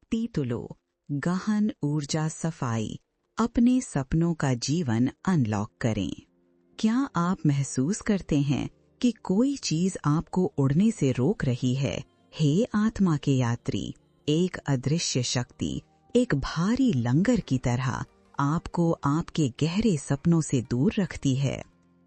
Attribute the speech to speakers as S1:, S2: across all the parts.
S1: शक्ति तुलो, गहन ऊर्जा सफाई, अपने सपनों का जीवन अनलॉक करें। क्या आप महसूस करते हैं कि कोई चीज आपको उड़ने से रोक रही है? हे आत्मा के यात्री, एक अदृश्य शक्ति एक भारी लंगर की तरह आपको आपके गहरे सपनों से दूर रखती है,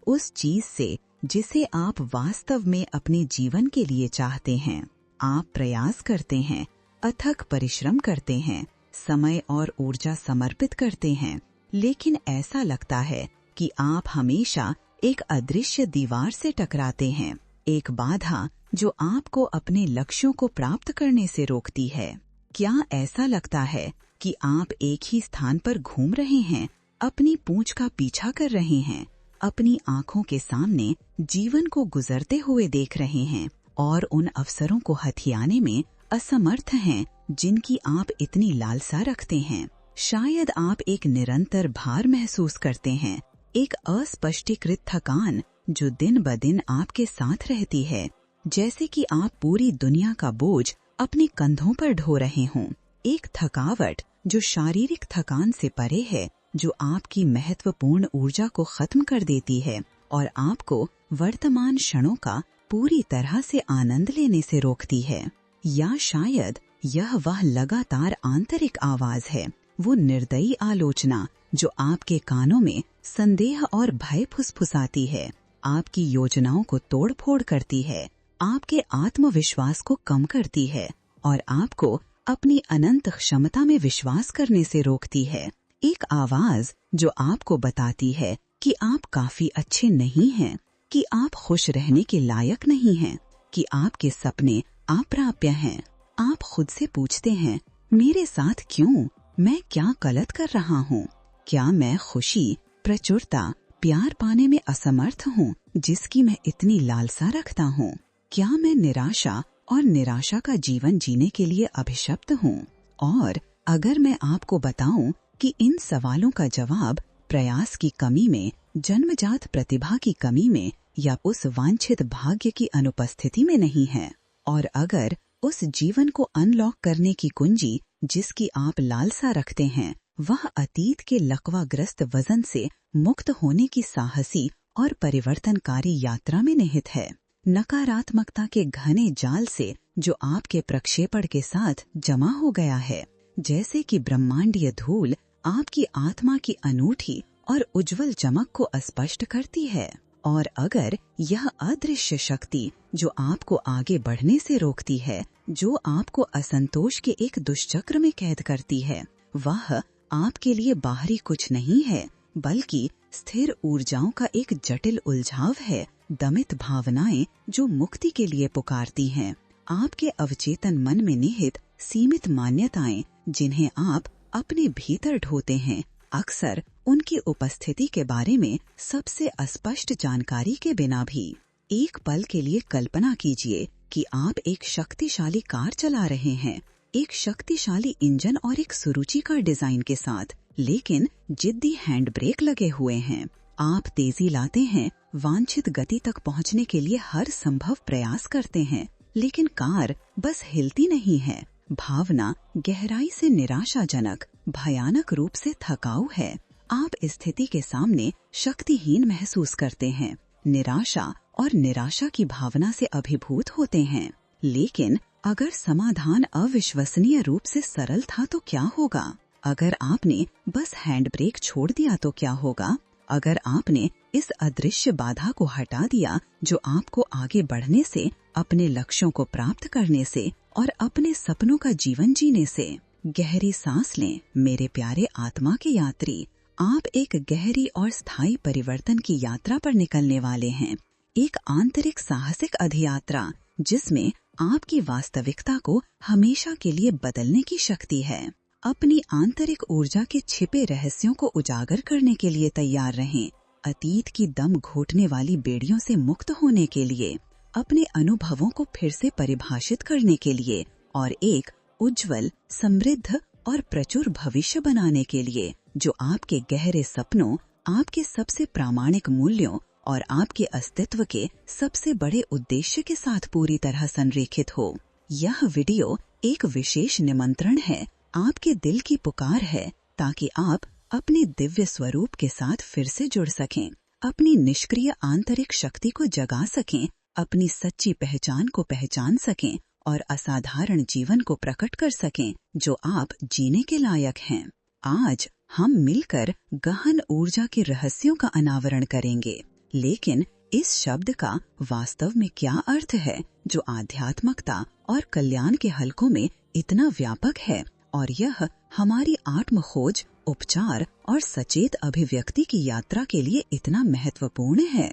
S1: उस चीज से जिसे आप वास्तव में अपने जीवन के लिए चाहते हैं। आप प्रयास करते हैं, अथक परिश्रम करते हैं, समय और ऊर्जा समर्पित करते हैं, लेकिन ऐसा लगता है कि आप हमेशा एक अदृश्य दीवार से टकराते हैं, एक बाधा जो आपको अपने लक्ष्यों को प्राप्त करने से रोकती है। क्या ऐसा लगता है कि आप एक ही स्थान पर घूम रहे हैं, अपनी पूंछ का पीछा कर रहे हैं, अपनी आंखों के सामने जीवन को गुजरते हुए देख रहे हैं और उन अवसरों को हथियाने में असमर्थ हैं जिनकी आप इतनी लालसा रखते हैं? शायद आप एक निरंतर भार महसूस करते हैं, एक अस्पष्टीकृत थकान जो दिन ब दिन आपके साथ रहती है, जैसे कि आप पूरी दुनिया का बोझ अपने कंधों पर ढो रहे हों। एक थकावट जो शारीरिक थकान से परे है, जो आपकी महत्वपूर्ण ऊर्जा को खत्म कर देती है और आपको वर्तमान क्षणों का पूरी तरह से आनंद लेने से रोकती है। या शायद यह वह लगातार आंतरिक आवाज है, वो निर्दयी आलोचना जो आपके कानों में संदेह और भय फुसफुसाती है, आपकी योजनाओं को तोड़-फोड़ करती है, आपके आत्मविश्वास को कम करती है और आपको अपनी अनंत क्षमता में विश्वास करने से रोकती है। एक आवाज जो आपको बताती है कि आप काफी अच्छे नहीं हैं, कि आप खुश रहने के लायक नहीं हैं, कि आपके सपने अप्राप्य हैं। आप खुद से पूछते हैं, मेरे साथ क्यों? मैं क्या गलत कर रहा हूँ? क्या मैं खुशी, प्रचुरता, प्यार पाने में असमर्थ हूँ जिसकी मैं इतनी लालसा रखता हूँ? क्या मैं निराशा और निराशा का जीवन जीने के लिए अभिशप्त हूँ? और अगर मैं आपको बताऊं कि इन सवालों का जवाब प्रयास की कमी में, जन्मजात प्रतिभा की कमी में या उस वांछित भाग्य की अनुपस्थिति में नहीं है, और अगर उस जीवन को अनलॉक करने की कुंजी जिसकी आप लालसा रखते हैं, वह अतीत के लकवाग्रस्त वजन से मुक्त होने की साहसी और परिवर्तनकारी यात्रा में निहित है। नकारात्मकता के घने जाल से जो आपके प्रक्षेपण के साथ जमा हो गया है, जैसे कि ब्रह्मांडीय धूल आपकी आत्मा की अनूठी और उज्जवल चमक को अस्पष्ट करती है। और अगर यह अदृश्य शक्ति जो आपको आगे बढ़ने से रोकती है, जो आपको असंतोष के एक दुष्चक्र में कैद करती है, वह आपके लिए बाहरी कुछ नहीं है, बल्कि स्थिर ऊर्जाओं का एक जटिल उलझाव है, दमित भावनाएं जो मुक्ति के लिए पुकारती हैं, आपके अवचेतन मन में निहित सीमित मान्यताएं जिन्हें आप अपने भीतर ढोते हैं, अक्सर उनकी उपस्थिति के बारे में सबसे अस्पष्ट जानकारी के बिना भी। एक पल के लिए कल्पना कीजिए कि आप एक शक्तिशाली कार चला रहे हैं, एक शक्तिशाली इंजन और एक सुरुचिकर डिजाइन के साथ, लेकिन जिद्दी हैंड ब्रेक लगे हुए हैं। आप तेजी लाते हैं, वांछित गति तक पहुंचने के लिए हर संभव प्रयास करते हैं, लेकिन कार बस हिलती नहीं है। भावना गहराई से निराशाजनक, भयानक रूप से थकाऊ है। आप स्थिति के सामने शक्तिहीन महसूस करते हैं, निराशा और निराशा की भावना से अभिभूत होते हैं। लेकिन अगर समाधान अविश्वसनीय रूप से सरल था तो क्या होगा? अगर आपने बस हैंड ब्रेक छोड़ दिया तो क्या होगा? अगर आपने इस अदृश्य बाधा को हटा दिया जो आपको आगे बढ़ने से, अपने लक्ष्यों को प्राप्त करने से और अपने सपनों का जीवन जीने से। गहरी सांस लें मेरे प्यारे आत्मा के यात्री, आप एक गहरी और स्थायी परिवर्तन की यात्रा पर निकलने वाले हैं, एक आंतरिक साहसिक अधियात्रा जिसमें आपकी वास्तविकता को हमेशा के लिए बदलने की शक्ति है। अपनी आंतरिक ऊर्जा के छिपे रहस्यों को उजागर करने के लिए तैयार रहें, अतीत की दम घोटने वाली बेड़ियों से मुक्त होने के लिए, अपने अनुभवों को फिर से परिभाषित करने के लिए और एक उज्जवल, समृद्ध और प्रचुर भविष्य बनाने के लिए जो आपके गहरे सपनों, आपके सबसे प्रामाणिक मूल्यों और आपके अस्तित्व के सबसे बड़े उद्देश्य के साथ पूरी तरह संरेखित हो। यह वीडियो एक विशेष निमंत्रण है, आपके दिल की पुकार है, ताकि आप अपने दिव्य स्वरूप के साथ फिर से जुड़ सकें, अपनी निष्क्रिय आंतरिक शक्ति को जगा सकें, अपनी सच्ची पहचान को पहचान सकें और असाधारण जीवन को प्रकट कर सकें जो आप जीने के लायक हैं। आज हम मिलकर गहन ऊर्जा के रहस्यों का अनावरण करेंगे, लेकिन इस शब्द का वास्तव में क्या अर्थ है जो आध्यात्मिकता और कल्याण के हलकों में इतना व्यापक है और यह हमारी आत्म खोज, उपचार और सचेत अभिव्यक्ति की यात्रा के लिए इतना महत्वपूर्ण है।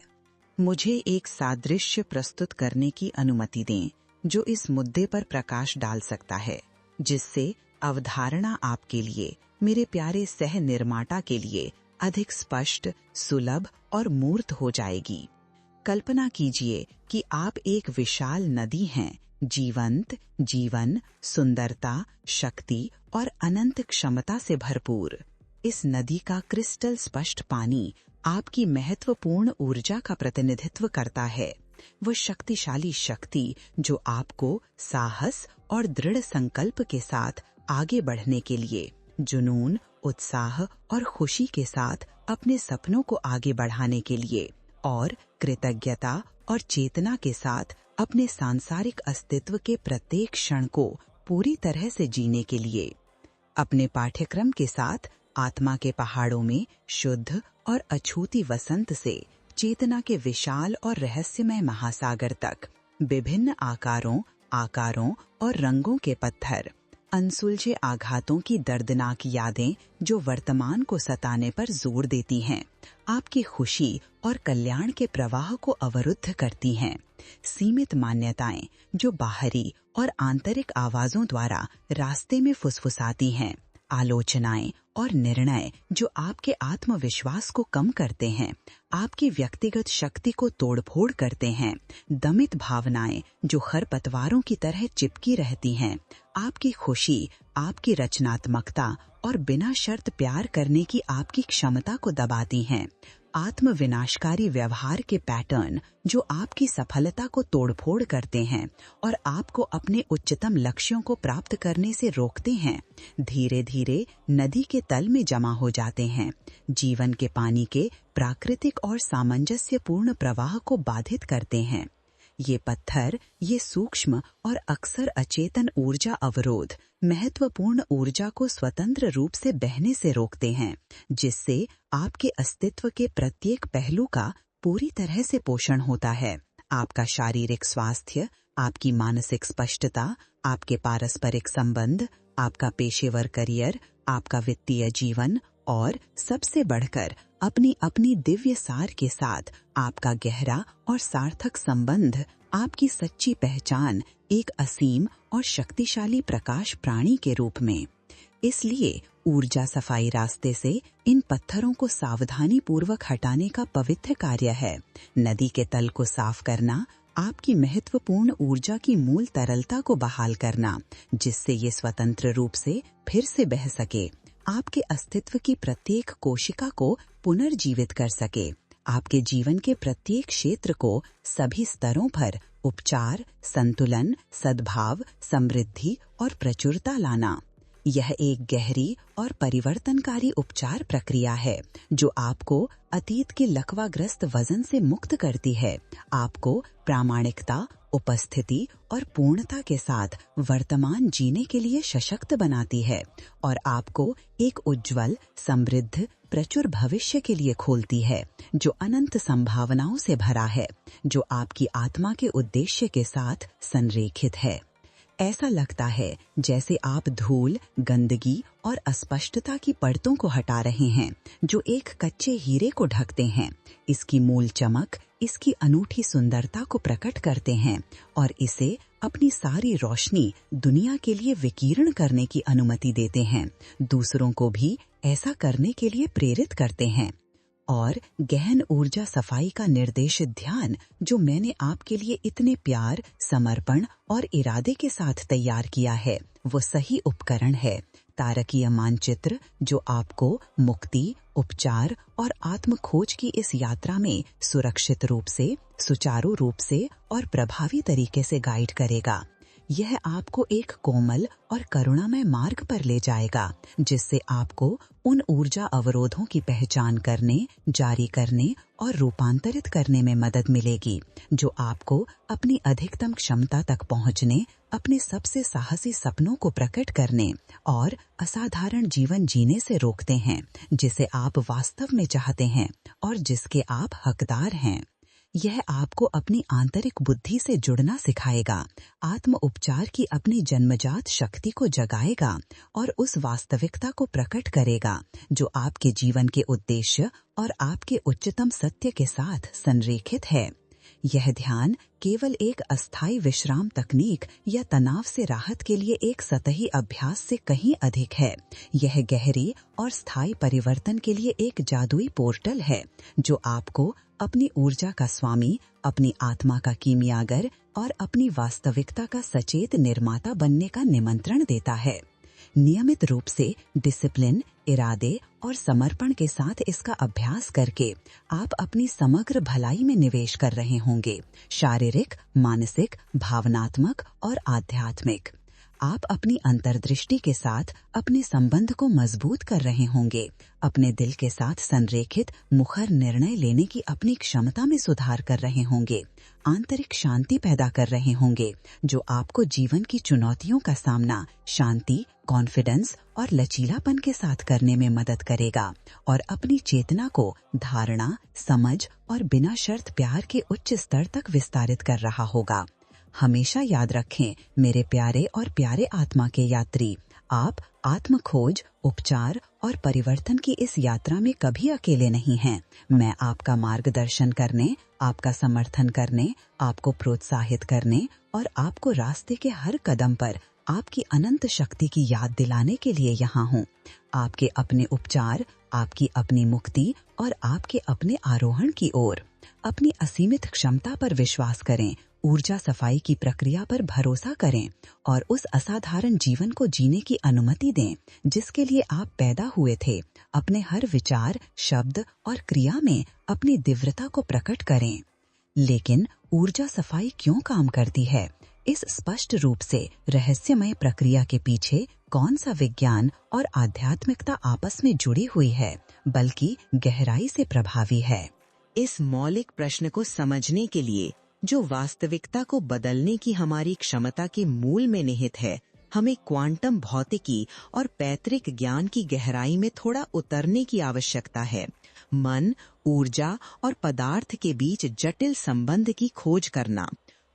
S1: मुझे एक सादृश्य प्रस्तुत करने की अनुमति दें जो इस मुद्दे पर प्रकाश डाल सकता है, जिससे अवधारणा आपके लिए, मेरे प्यारे सह निर्माता के लिए अधिक स्पष्ट, सुलभ और मूर्त हो जाएगी। कल्पना कीजिए कि आप एक विशाल नदी हैं, जीवंत, जीवन, सुंदरता, शक्ति और अनंत क्षमता से भरपूर। इस नदी का क्रिस्टल स्पष्ट पानी आपकी महत्वपूर्ण ऊर्जा का प्रतिनिधित्व करता है, वो शक्तिशाली शक्ति जो आपको साहस और दृढ़ संकल्प के साथ आगे बढ़ने के लिए, जुनून, उत्साह और खुशी के साथ अपने सपनों को आगे बढ़ाने के लिए और कृतज्ञता और चेतना के साथ अपने सांसारिक अस्तित्व के प्रत्येक क्षण को पूरी तरह से जीने के लिए। अपने पाठ्यक्रम के साथ आत्मा के पहाड़ों में शुद्ध और अछूती वसंत से चेतना के विशाल और रहस्यमय महासागर तक विभिन्न आकारों और रंगों के पत्थर, अनसुलझे आघातों की दर्दनाक यादें जो वर्तमान को सताने पर जोर देती हैं, आपकी खुशी और कल्याण के प्रवाह को अवरुद्ध करती हैं। सीमित मान्यताएं जो बाहरी और आंतरिक आवाजों द्वारा रास्ते में फुसफुसाती हैं, आलोचनाएं और निर्णय जो आपके आत्मविश्वास को कम करते हैं, आपकी व्यक्तिगत शक्ति को तोड़फोड़ करते हैं, दमित भावनाएं जो खरपतवारों की तरह चिपकी रहती हैं, आपकी खुशी, आपकी रचनात्मकता और बिना शर्त प्यार करने की आपकी क्षमता को दबाती हैं, आत्म विनाशकारी व्यवहार के पैटर्न जो आपकी सफलता को तोड़फोड़ करते हैं और आपको अपने उच्चतम लक्ष्यों को प्राप्त करने से रोकते हैं, धीरे धीरे नदी के तल में जमा हो जाते हैं, जीवन के पानी के प्राकृतिक और सामंजस्यपूर्ण प्रवाह को बाधित करते हैं। ये पत्थर, ये सूक्ष्म और अक्सर अचेतन ऊर्जा अवरोध महत्वपूर्ण ऊर्जा को स्वतंत्र रूप से बहने से रोकते हैं, जिससे आपके अस्तित्व के प्रत्येक पहलू का पूरी तरह से पोषण होता है। आपका शारीरिक स्वास्थ्य, आपकी मानसिक स्पष्टता, आपके पारस्परिक संबंध, आपका पेशेवर करियर, आपका वित्तीय जीवन और सबसे बढ़कर अपनी अपनी दिव्य सार के साथ आपका गहरा और सार्थक संबंध, आपकी सच्ची पहचान एक असीम और शक्तिशाली प्रकाश प्राणी के रूप में। इसलिए ऊर्जा सफाई रास्ते से इन पत्थरों को सावधानी पूर्वक हटाने का पवित्र कार्य है। नदी के तल को साफ करना, आपकी महत्वपूर्ण ऊर्जा की मूल तरलता को बहाल करना, जिससे ये स्वतंत्र रूप से फिर से बह सके, आपके अस्तित्व की प्रत्येक कोशिका को पुनर्जीवित कर सके, आपके जीवन के प्रत्येक क्षेत्र को सभी स्तरों पर उपचार, संतुलन, सद्भाव, समृद्धि और प्रचुरता लाना। यह एक गहरी और परिवर्तनकारी उपचार प्रक्रिया है जो आपको अतीत के लकवाग्रस्त वजन से मुक्त करती है, आपको प्रामाणिकता, उपस्थिति और पूर्णता के साथ वर्तमान जीने के लिए सशक्त बनाती है और आपको एक उज्जवल, समृद्ध, प्रचुर भविष्य के लिए खोलती है जो अनंत संभावनाओं से भरा है, जो आपकी आत्मा के उद्देश्य के साथ संरेखित है। ऐसा लगता है जैसे आप धूल, गंदगी और अस्पष्टता की परतों को हटा रहे हैं जो एक कच्चे हीरे को ढकते हैं। इसकी मूल चमक, इसकी अनूठी सुंदरता को प्रकट करते हैं और इसे अपनी सारी रोशनी दुनिया के लिए विकीर्ण करने की अनुमति देते हैं, दूसरों को भी ऐसा करने के लिए प्रेरित करते हैं। और गहन ऊर्जा सफाई का निर्देशित ध्यान जो मैंने आपके लिए इतने प्यार, समर्पण और इरादे के साथ तैयार किया है, वो सही उपकरण है, तारकीय मानचित्र जो आपको मुक्ति, उपचार और आत्म खोज की इस यात्रा में सुरक्षित रूप से, सुचारू रूप से और प्रभावी तरीके से गाइड करेगा। यह आपको एक कोमल और करुणामय मार्ग पर ले जाएगा, जिससे आपको उन ऊर्जा अवरोधों की पहचान करने, जारी करने और रूपांतरित करने में मदद मिलेगी, जो आपको अपनी अधिकतम क्षमता तक पहुंचने, अपने सबसे साहसी सपनों को प्रकट करने और असाधारण जीवन जीने से रोकते हैं, जिसे आप वास्तव में चाहते हैं और जिसके आप हकदार हैं। यह आपको अपनी आंतरिक बुद्धि से जुड़ना सिखाएगा, आत्म उपचार की अपनी जन्मजात शक्ति को जगाएगा और उस वास्तविकता को प्रकट करेगा जो आपके जीवन के उद्देश्य और आपके उच्चतम सत्य के साथ संरेखित है। यह ध्यान केवल एक अस्थायी विश्राम तकनीक या तनाव से राहत के लिए एक सतही अभ्यास से कहीं अधिक है। यह गहरी और स्थायी परिवर्तन के लिए एक जादुई पोर्टल है, जो आपको अपनी ऊर्जा का स्वामी, अपनी आत्मा का कीमियागर और अपनी वास्तविकता का सचेत निर्माता बनने का निमंत्रण देता है। नियमित रूप से डिसिप्लिन, इरादे और समर्पण के साथ इसका अभ्यास करके आप अपनी समग्र भलाई में निवेश कर रहे होंगे, शारीरिक, मानसिक, भावनात्मक और आध्यात्मिक। आप अपनी अंतर्दृष्टि के साथ अपने संबंध को मजबूत कर रहे होंगे, अपने दिल के साथ संरेखित मुखर निर्णय लेने की अपनी क्षमता में सुधार कर रहे होंगे, आंतरिक शांति पैदा कर रहे होंगे, जो आपको जीवन की चुनौतियों का सामना शांति, कॉन्फिडेंस और लचीलापन के साथ करने में मदद करेगा और अपनी चेतना को धारणा, समझ और बिना शर्त प्यार के उच्च स्तर तक विस्तारित कर रहा होगा। हमेशा याद रखें मेरे प्यारे और प्यारे आत्मा के यात्री, आप आत्म खोज, उपचार और परिवर्तन की इस यात्रा में कभी अकेले नहीं हैं। मैं आपका मार्गदर्शन करने, आपका समर्थन करने, आपको प्रोत्साहित करने और आपको रास्ते के हर कदम पर आपकी अनंत शक्ति की याद दिलाने के लिए यहाँ हूँ। आपके अपने उपचार, आपकी अपनी मुक्ति और आपके अपने आरोहण की ओर। अपनी असीमित क्षमता पर विश्वास करें, ऊर्जा सफाई की प्रक्रिया पर भरोसा करें और उस असाधारण जीवन को जीने की अनुमति दें जिसके लिए आप पैदा हुए थे। अपने हर विचार, शब्द और क्रिया में अपनी दिव्यता को प्रकट करें। लेकिन ऊर्जा सफाई क्यों काम करती है? इस स्पष्ट रूप से रहस्यमय प्रक्रिया के पीछे कौन सा विज्ञान और आध्यात्मिकता आपस में जुड़ी हुई है, बल्कि गहराई से प्रभावी है? इस मौलिक प्रश्न को समझने के लिए, जो वास्तविकता को बदलने की हमारी क्षमता के मूल में निहित है, हमें क्वांटम भौतिकी और पैतृक ज्ञान की गहराई में थोड़ा उतरने की आवश्यकता है। मन, ऊर्जा और पदार्थ के बीच जटिल संबंध की खोज करना।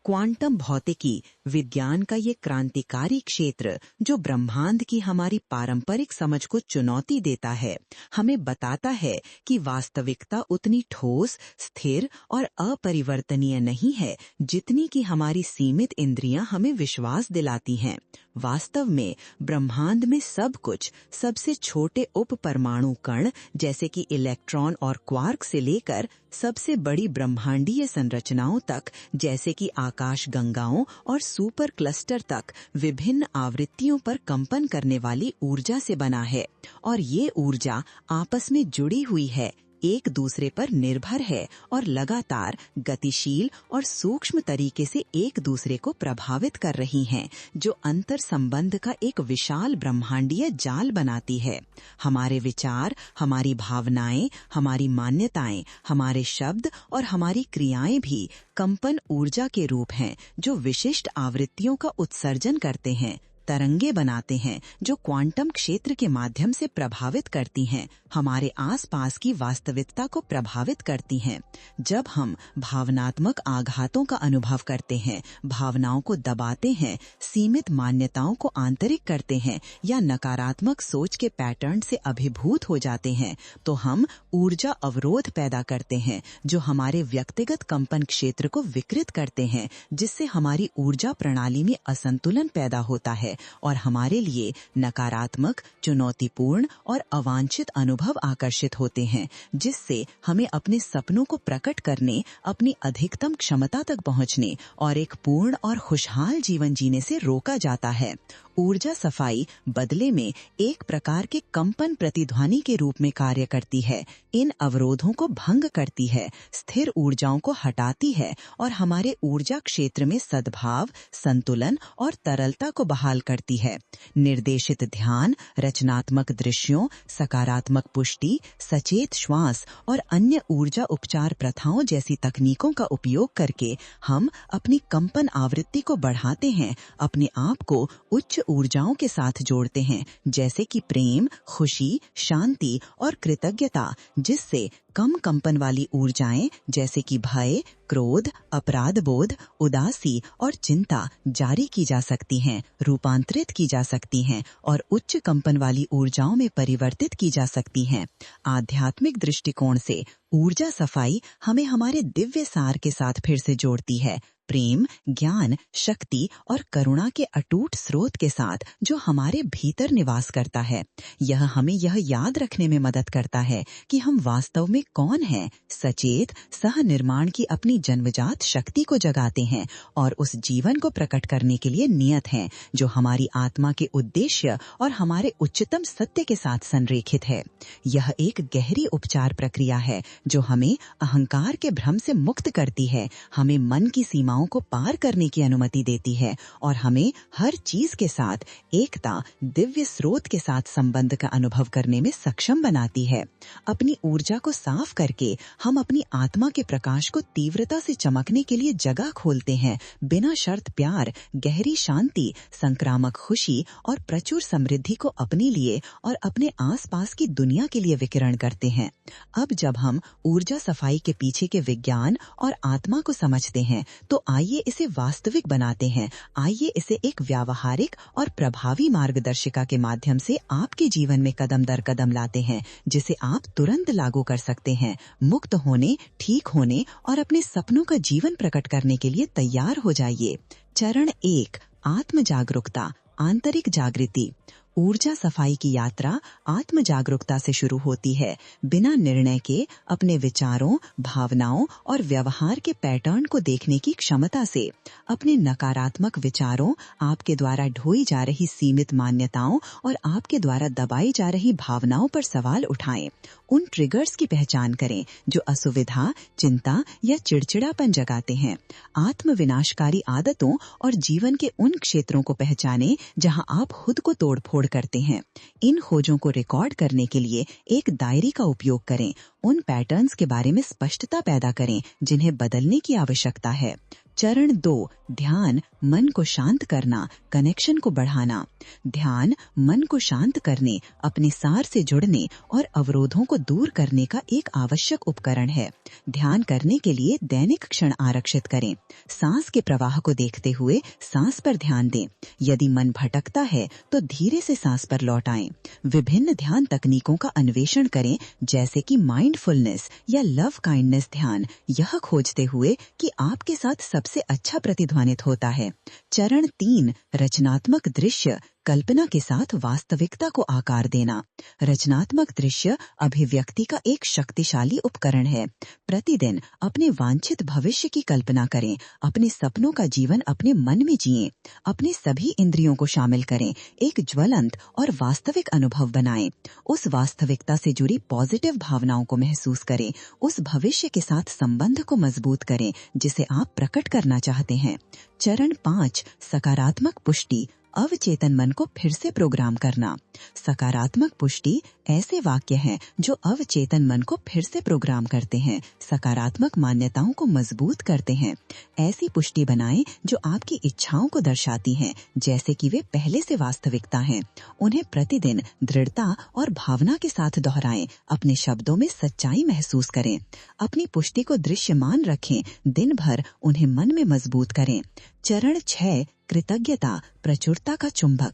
S1: क्वांटम भौतिकी विज्ञान का ये क्रांतिकारी क्षेत्र, जो ब्रह्मांड की हमारी पारंपरिक समझ को चुनौती देता है, हमें बताता है कि वास्तविकता उतनी ठोस, स्थिर और अपरिवर्तनीय नहीं है जितनी कि हमारी सीमित इंद्रियां हमें विश्वास दिलाती हैं। वास्तव में ब्रह्मांड में सब कुछ, सबसे छोटे उप परमाणु कण जैसे कि इलेक्ट्रॉन और क्वार्क से लेकर सबसे बड़ी ब्रह्मांडीय संरचनाओं तक जैसे कि आकाश गंगाओं और सुपर क्लस्टर तक विभिन्न आवृत्तियों पर कंपन करने वाली ऊर्जा से बना है और ये ऊर्जा आपस में जुड़ी हुई है, एक दूसरे पर निर्भर है और लगातार गतिशील और सूक्ष्म तरीके से एक दूसरे को प्रभावित कर रही हैं, जो अंतर संबंध का एक विशाल ब्रह्मांडीय जाल बनाती है। हमारे विचार, हमारी भावनाएं, हमारी मान्यताएं, हमारे शब्द और हमारी क्रियाएं भी कंपन ऊर्जा के रूप हैं, जो विशिष्ट आवृत्तियों का उत्सर्जन करते हैं, तरंगे बनाते हैं, जो क्वांटम क्षेत्र के माध्यम से प्रभावित करती हैं, हमारे आसपास की वास्तविकता को प्रभावित करती हैं। जब हम भावनात्मक आघातों का अनुभव करते हैं, भावनाओं को दबाते हैं, सीमित मान्यताओं को आंतरिक करते हैं या नकारात्मक सोच के पैटर्न से अभिभूत हो जाते हैं, तो हम ऊर्जा अवरोध पैदा करते हैं, जो हमारे व्यक्तिगत कंपन क्षेत्र को विकृत करते हैं, जिससे हमारी ऊर्जा प्रणाली में असंतुलन पैदा होता है और हमारे लिए नकारात्मक, चुनौतीपूर्ण और अवांछित अनुभव आकर्षित होते हैं, जिससे हमें अपने सपनों को प्रकट करने, अपनी अधिकतम क्षमता तक पहुंचने और एक पूर्ण और खुशहाल जीवन जीने से रोका जाता है। ऊर्जा सफाई बदले में एक प्रकार के कंपन प्रतिध्वनि के रूप में कार्य करती है। इन अवरोधों को भंग करती है, स्थिर ऊर्जाओं को हटाती है और हमारे ऊर्जा क्षेत्र में सद्भाव, संतुलन और तरलता को बहाल करती है। निर्देशित ध्यान, रचनात्मक दृश्यों, सकारात्मक पुष्टि, सचेत श्वास और अन्य ऊर्जा उपचार प्रथाओं जैसी तकनीकों का उपयोग करके हम अपनी कंपन आवृत्ति को बढ़ाते हैं, अपने आप को उच्च ऊर्जाओं के साथ जोड़ते हैं, जैसे कि प्रेम, खुशी, शांति और कृतज्ञता, जिससे कम कंपन वाली ऊर्जाएं जैसे कि भय, क्रोध, अपराध बोध, उदासी और चिंता जारी की जा सकती हैं, रूपांतरित की जा सकती हैं और उच्च कंपन वाली ऊर्जाओं में परिवर्तित की जा सकती हैं। आध्यात्मिक दृष्टिकोण से ऊर्जा सफाई हमें हमारे दिव्य सार के साथ फिर से जोड़ती है, प्रेम, ज्ञान, शक्ति और करुणा के अटूट स्रोत के साथ जो हमारे भीतर निवास करता है। यह हमें यह याद रखने में मदद करता है कि हम वास्तव में कौन हैं, सचेत सह निर्माण की अपनी जन्मजात शक्ति को जगाते हैं और उस जीवन को प्रकट करने के लिए नियत हैं जो हमारी आत्मा के उद्देश्य और हमारे उच्चतम सत्य के साथ संरेखित है। यह एक गहरी उपचार प्रक्रिया है जो हमें अहंकार के भ्रम से मुक्त करती है, हमें मन की सीमाओं को पार करने की अनुमति देती है और हमें हर चीज के साथ एकता, दिव्य स्रोत के साथ संबंध का अनुभव करने में सक्षम बनाती है। अपनी ऊर्जा को साफ करके हम अपनी आत्मा के प्रकाश को तीव्रता से चमकने के लिए जगह खोलते हैं, बिना शर्त प्यार, गहरी शांति, संक्रामक खुशी और प्रचुर समृद्धि को अपने लिए और अपने आसपास की दुनिया के लिए विकिरण करते हैं। अब जब हम ऊर्जा सफाई के पीछे के विज्ञान और आत्मा को समझते हैं तो आइए इसे वास्तविक बनाते हैं। आइए इसे एक व्यावहारिक और प्रभावी मार्गदर्शिका के माध्यम से आपके जीवन में कदम दर कदम लाते हैं, जिसे आप तुरंत लागू कर सकते हैं। मुक्त होने, ठीक होने और अपने सपनों का जीवन प्रकट करने के लिए तैयार हो जाइए। चरण 1, आत्म जागरूकता, आंतरिक जागृति। ऊर्जा सफाई की यात्रा आत्म जागरूकता से शुरू होती है। बिना निर्णय के अपने विचारों, भावनाओं और व्यवहार के पैटर्न को देखने की क्षमता से अपने नकारात्मक विचारों, आपके द्वारा ढोई जा रही सीमित मान्यताओं और आपके द्वारा दबाई जा रही भावनाओं पर सवाल उठाएं। उन ट्रिगर्स की पहचान करें जो असुविधा, चिंता या चिड़चिड़ापन जगाते हैं। आत्म विनाशकारी आदतों और जीवन के उन क्षेत्रों को पहचानें जहां आप खुद को तोड़-फोड़ करते हैं। इन खोजों को रिकॉर्ड करने के लिए एक डायरी का उपयोग करें। उन पैटर्न्स के बारे में स्पष्टता पैदा करें जिन्हें बदलने की आवश्यकता है। चरण 2, ध्यान, मन को शांत करना, कनेक्शन को बढ़ाना। ध्यान मन को शांत करने, अपने सार से जुड़ने और अवरोधों को दूर करने का एक आवश्यक उपकरण है। ध्यान करने के लिए दैनिक क्षण आरक्षित करें। सांस के प्रवाह को देखते हुए सांस पर ध्यान दें। यदि मन भटकता है तो धीरे से सांस पर लौट आएं। विभिन्न ध्यान तकनीकों का अन्वेषण करें, जैसे कि माइंडफुलनेस या लव काइंडनेस ध्यान, यह खोजते हुए कि आपके साथ सबसे अच्छा प्रतिध्वनित होता है। चरण 3, रचनात्मक दृश्य, कल्पना के साथ वास्तविकता को आकार देना। रचनात्मक दृश्य अभिव्यक्ति का एक शक्तिशाली उपकरण है। प्रतिदिन अपने वांछित भविष्य की कल्पना करें। अपने सपनों का जीवन अपने मन में जिएं। अपने सभी इंद्रियों को शामिल करें। एक ज्वलंत और वास्तविक अनुभव बनाएं। उस वास्तविकता से जुड़ी पॉजिटिव भावनाओं को महसूस करें। उस भविष्य के साथ संबंध को मजबूत करें जिसे आप प्रकट करना चाहते हैं। चरण 5, सकारात्मक पुष्टि, अवचेतन मन को फिर से प्रोग्राम करना। सकारात्मक पुष्टि ऐसे वाक्य हैं जो अवचेतन मन को फिर से प्रोग्राम करते हैं, सकारात्मक मान्यताओं को मजबूत करते हैं। ऐसी पुष्टि बनाएं जो आपकी इच्छाओं को दर्शाती हैं, जैसे कि वे पहले से वास्तविकता हैं। उन्हें प्रतिदिन दृढ़ता और भावना के साथ दोहराएं। अपने शब्दों में सच्चाई महसूस करें। अपनी पुष्टि को दृश्यमान रखें। दिन भर उन्हें मन में मजबूत करें। चरण 6, कृतज्ञता, प्रचुरता का चुंबक।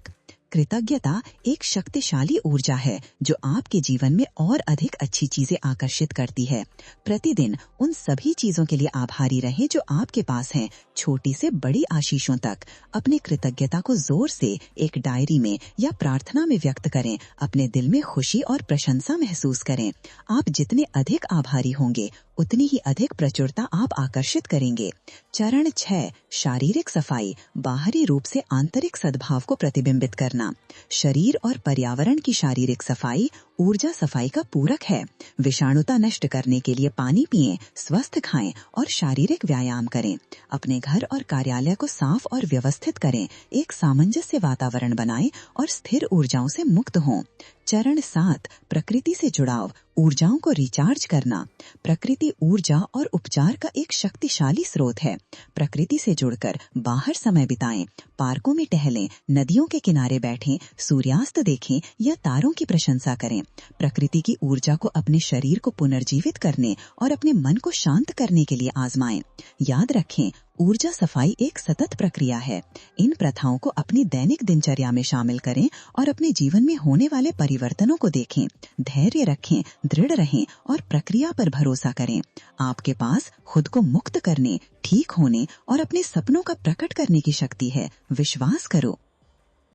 S1: कृतज्ञता एक शक्तिशाली ऊर्जा है जो आपके जीवन में और अधिक अच्छी चीजें आकर्षित करती है। प्रतिदिन उन सभी चीजों के लिए आभारी रहें जो आपके पास हैं, छोटी से बड़ी आशीषों तक। अपनी कृतज्ञता को जोर से एक डायरी में या प्रार्थना में व्यक्त करें। अपने दिल में खुशी और प्रशंसा महसूस करें। आप जितने अधिक आभारी होंगे उतनी ही अधिक प्रचुरता आप आकर्षित करेंगे। चरण 6, शारीरिक सफाई, बाहरी रूप से आंतरिक सद्भाव को प्रतिबिंबित करना। शरीर और पर्यावरण की शारीरिक सफाई ऊर्जा सफाई का पूरक है। विषाणुता नष्ट करने के लिए पानी पिएं, स्वस्थ खाएं और शारीरिक व्यायाम करें। अपने घर और कार्यालय को साफ और व्यवस्थित करें। एक सामंजस्य वातावरण बनाएं और स्थिर ऊर्जाओं से मुक्त हों। चरण 7, प्रकृति से जुड़ाव, ऊर्जाओं को रिचार्ज करना। प्रकृति ऊर्जा और उपचार का एक शक्तिशाली स्रोत है। प्रकृति से जुड़कर बाहर समय बिताएं, पार्कों में टहलें, नदियों के किनारे बैठें, सूर्यास्त देखें या तारों की प्रशंसा करें। प्रकृति की ऊर्जा को अपने शरीर को पुनर्जीवित करने और अपने मन को शांत करने के लिए आजमाएं। याद रखें, ऊर्जा सफाई एक सतत प्रक्रिया है। इन प्रथाओं को अपनी दैनिक दिनचर्या में शामिल करें और अपने जीवन में होने वाले परिवर्तनों को देखें। धैर्य रखें, दृढ़ रहें और प्रक्रिया पर भरोसा करें। आपके पास खुद को मुक्त करने, ठीक होने और अपने सपनों का प्रकट करने की शक्ति है। विश्वास करो।